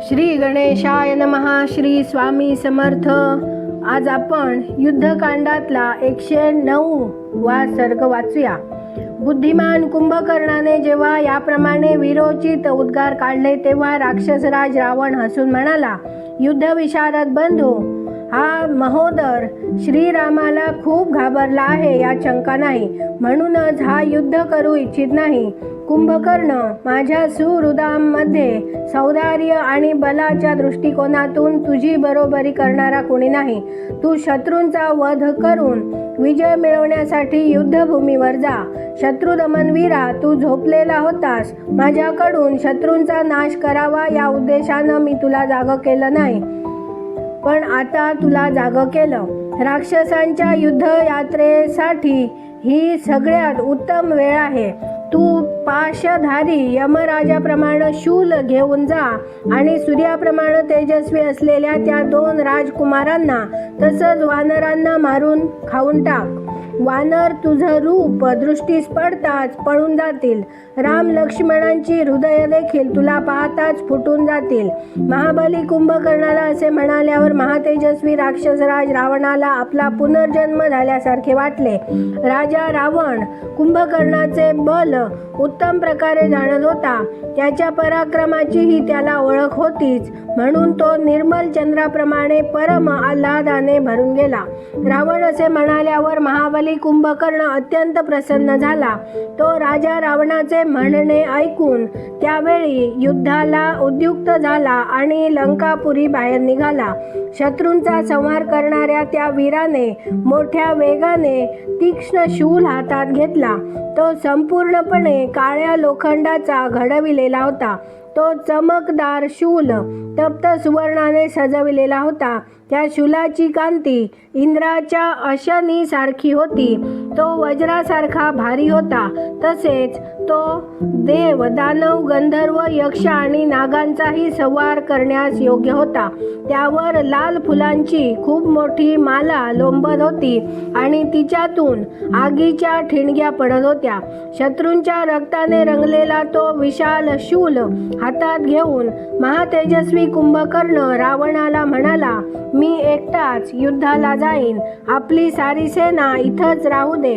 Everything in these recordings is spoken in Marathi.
श्री गणेशाय नमः. श्री स्वामी समर्थ. आज आपण युद्धकांडातला 109वा सर्ग वाचूया. बुद्धिमान कुंभकर्णाने जेव्हा याप्रमाणे वीरोचित उद्गार काढले तेव्हा राक्षसराज रावण हसून म्हणाला, युद्धविशारद बंधू, हा महोदर श्रीरामाला खूप घाबरला आहे यात शंका नाही, म्हणूनच हा युद्ध करू इच्छित नाही. कुंभकर्ण, माझ्या सुहृदांमध्ये सौंदर्य आणि बलाच्या दृष्टिकोनातून तुझी बरोबरी करणारा कोणी नाही. तू शत्रूंचा वध करून विजय मिळवण्यासाठी युद्धभूमीवर जा. शत्रुदमनवीरा, तू झोपलेला होतास. माझ्याकडून शत्रूंचा नाश करावा या उद्देशानं मी तुला जागं केलं नाही, पण आता तुला जागं केलं. राक्षसांच्या युद्धयात्रेसाठी ही सगळ्यात उत्तम वेळ आहे. तू पाशधारी यमराजाप्रमाणे शूल घेऊन जा आणि सूर्याप्रमाणे तेजस्वी असलेल्या त्या 2 राजकुमारांना तसंच वानरांना मारून खाऊन टाक. वानर तुझं रूप दृष्टीस पडताच पळून जातील. राम लक्ष्मणांची हृदय देखील तुला पाहताच फुटून जातील. महाबली कुंभकर्णाला असे म्हणाल्यावर महातेजस्वी राक्षसराज रावणाला आपला पुनर्जन्म झाल्यासारखे वाटले. राजा रावण कुंभकर्णाचे बल उत्तम प्रकारे जाणत होता. त्याच्या पराक्रमाचीही त्याला ओळख होतीच, म्हणून तो निर्मल चंद्राप्रमाणे परम आल्हादाने भरून गेला. रावण असे म्हणाल्यावर महाबली कुंभकर्ण अत्यंत प्रसन्न झाला. तो राजा रावणाचे म्हणणे ऐकून त्यावेळी युद्धाला उद्युक्त झाला आणि लंकापुरी बाहेर निघाला. शत्रूंचा संहार करणाऱ्या त्या वीराने मोठ्या वेगाने तीक्ष्ण शूल हातात घेतला. तो संपूर्णपणे काळ्या लोखंडाचा घडविलेला होता. तो चमकदार शूल तप्त सुवर्णाने सजविलेला होता. त्या शूलाची कांती इंद्राच्या अशनीसारखी होती. तो वज्रासारखा भारी होता. तसेच तो देव, दानव, गंधर्व, यक्ष आणि नागांचाही संहार करण्यास योग्य होता. त्यावर लाल फुलांची खूप मोठी माला लोंबत होती आणि तिच्यातून आगीच्या ठिणग्या पडत होत्या. शत्रूंच्या रक्ताने रंगलेला तो विशाल शूल हातात घेऊन महातेजस्वी कुंभकर्ण रावणाला म्हणाला, मी एकटाच युद्धाला जाईन. आपली सारी सेना इथंच राहू दे.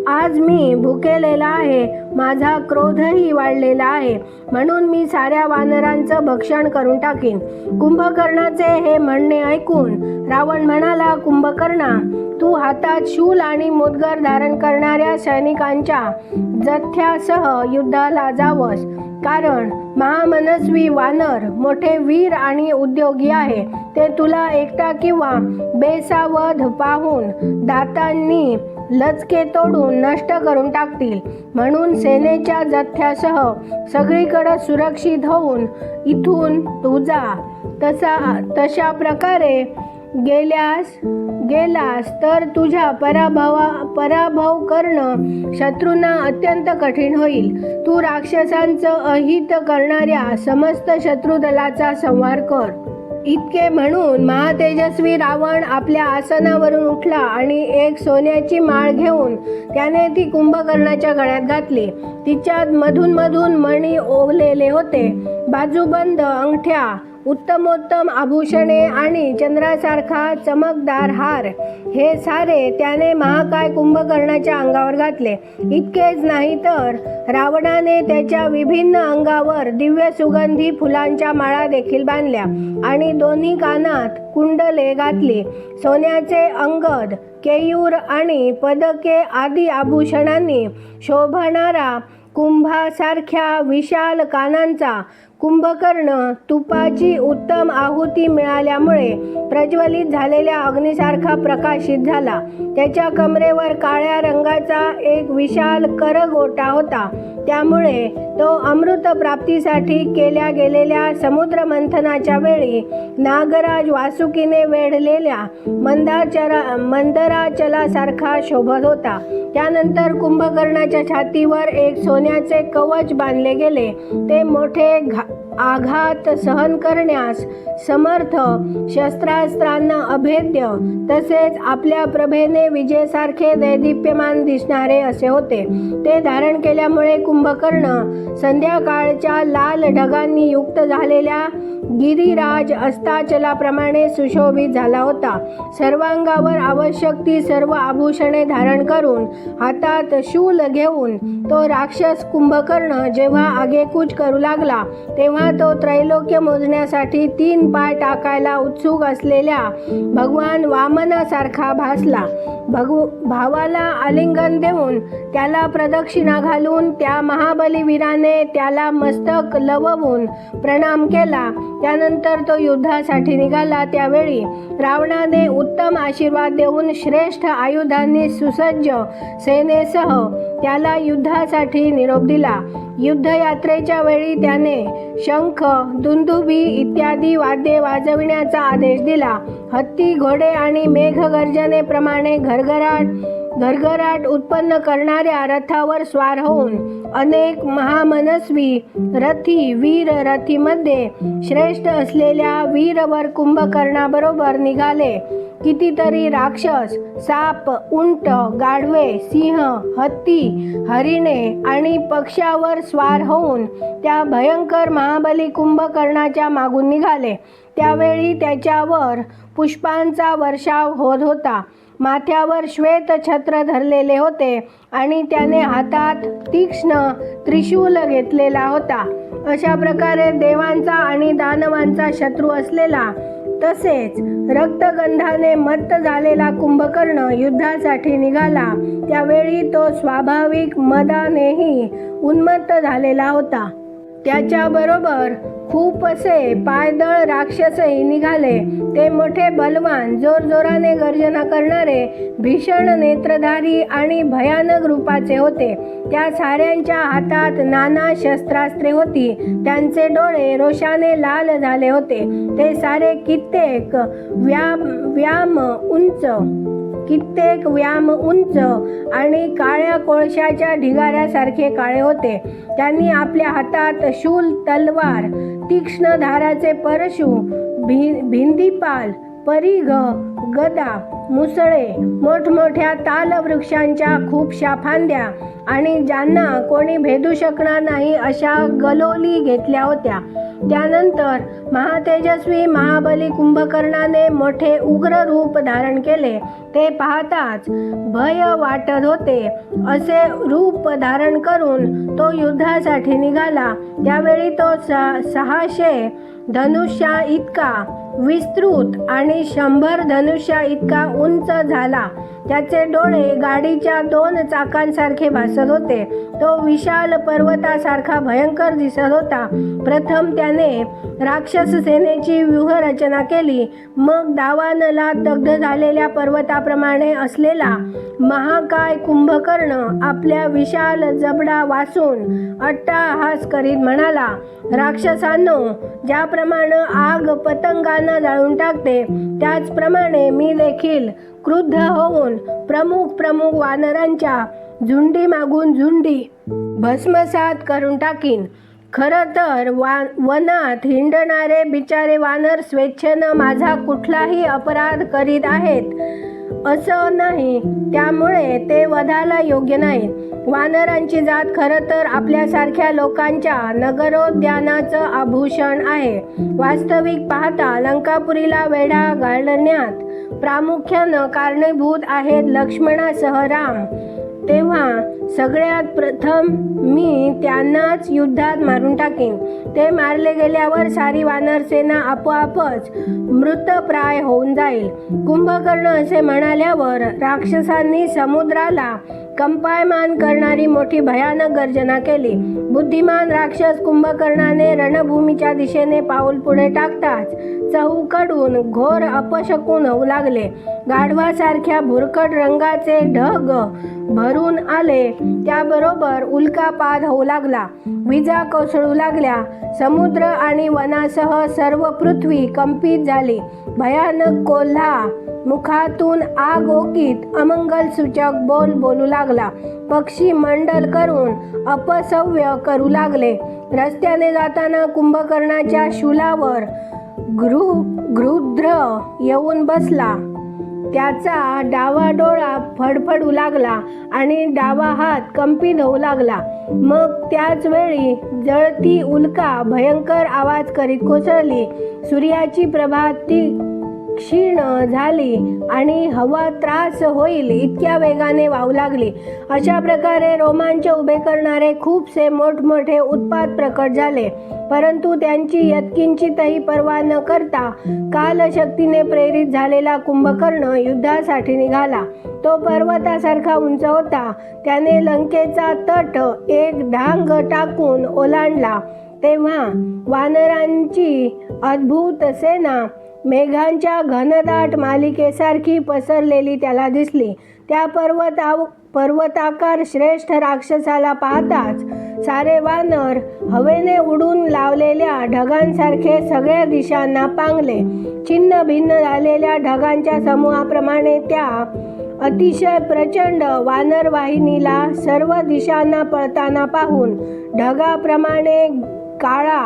आज मी भुकेलेला आहे. माझा क्रोधही वाढलेला आहे, म्हणून मी साऱ्या वानरांचं भक्षण करून टाकीन. कुंभकर्णाचे हे म्हणणे ऐकून रावण म्हणाला, कुंभकर्णा, तू हातात शूल आणि मुदगर धारण करणाऱ्या सैनिकांच्या जथ्यासह युद्धाला जावस, कारण महामनस्वी वानर मोठे वीर आणि उद्योगी आहे. ते तुला एकटा किंवा बेसावध पाहून दातांनी लचके तोडून नष्ट करून टाकतील. म्हणून सेनेच्या जथ्यासह सगळीकडे सुरक्षित होऊन इथून तू जा. तशा प्रकारे गेलास तर तुझ्या पराभव करणं शत्रूंना अत्यंत कठीण होईल. तू राक्षसांचं अहित करणाऱ्या समस्त शत्रुदलाचा संहार कर. इतके म्हणून महातेजस्वी रावण आपल्या आसनावरून उठला आणि एक सोन्याची माळ घेऊन त्याने ती कुंभकर्णाच्या गळ्यात घातली. तिच्यात मधून मधून मणी ओवलेले होते. बाजूबंद अंगठ्या, उत्तमोत्तम आभूषणे आणि चंद्रासारखा चमकदार हार, हे सारे त्याने महाकाय कुंभकर्णाच्या अंगावर घातले. इतकेच नाही तर रावणाने त्याच्या विभिन्न अंगावर दिव्य सुगंधी फुलांच्या माळा देखील बांधल्या आणि दोन्ही कानात कुंडले घातली. सोन्याचे अंगद, केयूर आणि पदके आदी आभूषणांनी शोभणारा कुंभासारख्या विशाल कानांचा कुंभकर्ण तुपाची उत्तम आहुती मिळाल्यामुळे प्रज्वलित झालेल्या अग्नीसारखा प्रकाशित झाला. त्याच्या कमरेवर काळ्या रंगाचा एक विशाल करगोटा होता. त्यामुळे तो अमृत प्राप्तीसाठी केल्या गेलेल्या समुद्र मंथनाच्या वेळी नागराज वासुकीने वेढलेल्या मंदराचलासारखा शोभत होता. त्यानंतर कुंभकर्णाच्या छातीवर एक सोन्याचे कवच बांधले गेले. ते मोठे आघात सहन करण्यास समर्थ, शस्त्रास्त्रांना अभेद्य, तसेच आपल्या प्रभेने विजेसारखे दैदिप्यमान दिसणारे असे होते. ते धारण केल्यामुळे कुंभकर्ण संध्याकाळच्या लाल ढगांनी युक्त झालेल्या गिरिराज अस्ताचलाप्रमाणे सुशोभित झाला होता. सर्वांगावर आवश्यक ती सर्व आभूषणे धारण करून हातात शूल घेऊन तो राक्षस कुंभकर्ण जेव्हा आगेकूच करू लागला, तेव्हा तो त्रैलोक्य मोजण्यासाठी 3 पाय टाकायला उत्सुक असलेल्या भगवान वामनासारखा भासला. भावाला आलिंगन देऊन त्याला प्रदक्षिणा घालून त्या महाबली वीराने त्याला मस्तक लववून प्रणाम केला. त्यानंतर तो युद्धासाठी निघाला. त्यावेळी रावणाने उत्तम आशीर्वाद देऊन श्रेष्ठ आयुधांनी सुसज्ज सेनेसह त्याला युद्धासाठी निरोप दिला. युद्धयात्रेच्या वेळी त्याने शंख, दुंदुभी इत्यादी वाद्ये वाजविण्याचा आदेश दिला. हत्ती, घोडे आणि मेघगर्जनेप्रमाणे घरघराट उत्पन्न करणाऱ्या रथावर स्वार होऊन अनेक महामनस्वी रथी वीर रथीमध्ये श्रेष्ठ असलेल्या वीरवर कुंभकर्णाबरोबर निघाले. कितीतरी राक्षस, साप, उंट, गाढवे, सिंह, हत्ती, हरिणे आणि पक्ष्यावर स्वार होऊन त्या भयंकर महाबली कुंभकर्णाच्या मागून निघाले. त्यावेळी त्याच्यावर पुष्पांचा वर्षाव होत होता. माथ्यावर श्वेत छत्र धरलेले होते आणि त्याने हातात तीक्ष्ण त्रिशूल घेतलेला होता. अशा प्रकारे देवांचा आणि दानवांचा शत्रू असलेला तसेच रक्तगंधाने मत्त झालेला कुंभकर्ण युद्धासाठी निघाला. त्यावेळी तो स्वाभाविक मदानेही उन्मत्त झालेला होता. त्याच्याबरोबर खूप असे पायदळ राक्षसही निघाले. ते मोठे बलवान, जोरजोराने गर्जना करणारे, भीषण नेत्रधारी आणि भयानक रूपाचे होते. त्या साऱ्यांच्या हातात नाना शस्त्रास्त्रे होती. त्यांचे डोळे रोषाने लाल झाले होते. ते सारे कित्येक व्याम उंच आणि काळ्या कोळशाच्या ढिगाऱ्यासारखे काळे होते. त्यांनी आपल्या हातात शूल, तलवार, तीक्ष्ण धाराचे परशु, भिंदीपाल, परिघ, गदा, मुसळे, मोठमोठ्या तालवृक्षांच्या खूपशा फांद्या आणि ज्यांना कोणी भेदू शकणार नाही अशा गलोली घेतल्या होत्या. त्यानंतर महातेजस्वी महाबली कुंभकर्णाने मोठे उग्र रूप धारण केले. ते पाहताच भय वाटत होते. असे रूप धारण करून तो युद्धासाठी निघाला. त्यावेळी तो 600 धनुष्या इतका विस्तृत आणि 100 धनुष्या इतका उंच झाला. त्याचे डोळे गाडीच्या 2 चाकांसारखे भासत होते. तो विशाल पर्वतासारखा भयंकर दिसत होता. प्रथम त्याने राक्षस सेनेची व्यूहरचना केली. मग दावानला दग्ध झालेल्या पर्वताप्रमाणे असलेला महाकाय कुंभकर्ण आपल्या विशाल जबडा वासून अट्टाहास करीत म्हणाला, राक्षसांनो, ज्याप्रमाणे आग पतंगांना जाळून टाकते, त्याचप्रमाणे मी देखील क्रुद्ध होऊन प्रमुख वानरांच्या झुंडी मागून झुंडी भस्मसात करून टाकीन. खरं तर वनात हिंडणारे बिचारे वानर स्वेच्छेनं माझा कुठलाही अपराध करीत आहेत असं नाही, त्यामुळे ते वधाला योग्य नाही. वानरांची जात खरं तर आपल्यासारख्या लोकांच्या नगरोद्यानाचं आभूषण आहे. वास्तविक पाहता लंकापुरीला वेढा घालण्यात प्रामुख्यानं कारणीभूत आहेत लक्ष्मणासह राम. तेव्हा सगळ्यात प्रथम मी त्यांनाच युद्धात मारून टाकीन. ते मारले गेल्यावर सारी वानरसेना आपोआपच मृतप्राय होऊन जाईल. कुंभकर्ण असे म्हणाल्यावर राक्षसांनी समुद्राला कंपायमान करणारी मोठी भयानक गर्जना केली. बुद्धिमान राक्षस कुंभकर्णाने रणभूमीच्या दिशेने पाऊल पुढे टाकताच चहूकडून घोर अपशकुन होऊ लागले. गाढवासारख्या भुरकट रंगाचे ढग भरून आले. त्याबरोबर उल्कापात होऊ लागला. विजा कोसळू लागल्या. समुद्र आणि वनासह सर्व पृथ्वी कंपित झाली. भयानक कोल्हा मुखातून आग ओकीत अमंगल सूचक बोल बोलू लागला. पक्षी मंडल करून अपसव्य करू लागले. रस्त्याने जाताना कुंभकर्णाच्या शूलावर गृध्र येऊन बसला. त्याचा डावा डोळा फडफडू लागला आणि डावा हात कंपित होऊ लागला. मग त्याच वेळी जळती उल्का भयंकर आवाज करीत कोसळली. सूर्याची प्रभा क्षीण झाली आणि हवा त्रास होईल इतक्या वेगाने वाहू लागली. अशा प्रकारे रोमांच उभे करणारे खूपसे मोठमोठे उत्पात प्रकट झाले. परंतु त्यांची यत्किंचितही पर्वा न करता कालशक्तीने प्रेरित झालेला कुंभकर्ण युद्धासाठी निघाला. तो पर्वतासारखा उंच होता. त्याने लंकेचा तट एक ढांग टाकून ओलांडला तेव्हा वानरांची अद्भुत सेना मेघांच्या घनदाट मालिकेसारखी पसरलेली त्याला दिसली. त्या पर्वताकार श्रेष्ठ राक्षसाला पाहताच सारे वानर हवेने उडून लावलेल्या ढगांसारखे सगळ्या दिशांना पांगले. छिन्न भिन्न झालेल्या ढगांच्या समूहाप्रमाणे त्या अतिशय प्रचंड वानर वाहिनीला सर्व दिशांना पळताना पाहून ढगाप्रमाणे काळा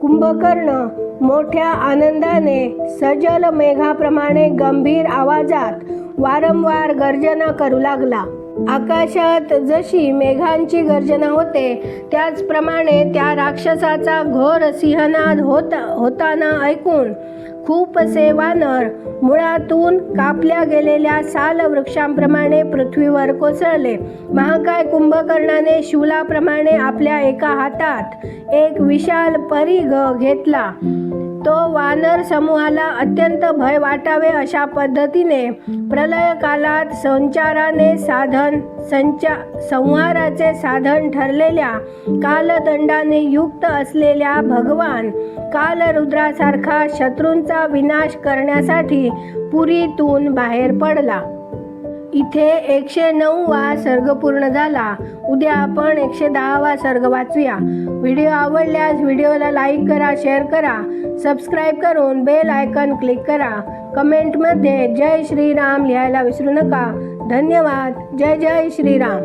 कुंभकर्ण मोठ्या आनंदाने सजल मेघाप्रमाणे गंभीर आवाजात वारंवार गर्जना करू लागला. आकाशात जशी मेघांची गर्जना होते त्याचप्रमाणे त्या राक्षसाचा घोर सिंहनाद होताना ऐकून खूपसे वानर मुळातून कापल्या गेलेल्या साल वृक्षांप्रमाणे पृथ्वीवर कोसळले. महाकाय कुंभकर्णाने शूलाप्रमाणे आपल्या एका हातात एक विशाल परिघ घेतला. तो वानर समूहाला अत्यंत भय वाटावे अशा पद्धतीने प्रलय कालात संहाराचे साधन ठरलेल्या कालदंडाने युक्त असलेल्या भगवान कालरुद्रासारखा शत्रूंचा विनाश करण्यासाठी पुरीतून बाहेर पडला. इथे 109वा सर्ग पूर्ण झाला. उद्या आपण 110वा सर्ग वाचूया. व्हिडिओ आवडल्यास व्हिडिओला लाईक करा, शेअर करा, सबस्क्राईब करून बेल आयकॉन क्लिक करा. कमेंटमध्ये जय श्रीराम लिहायला विसरू नका. धन्यवाद. जय जय श्रीराम.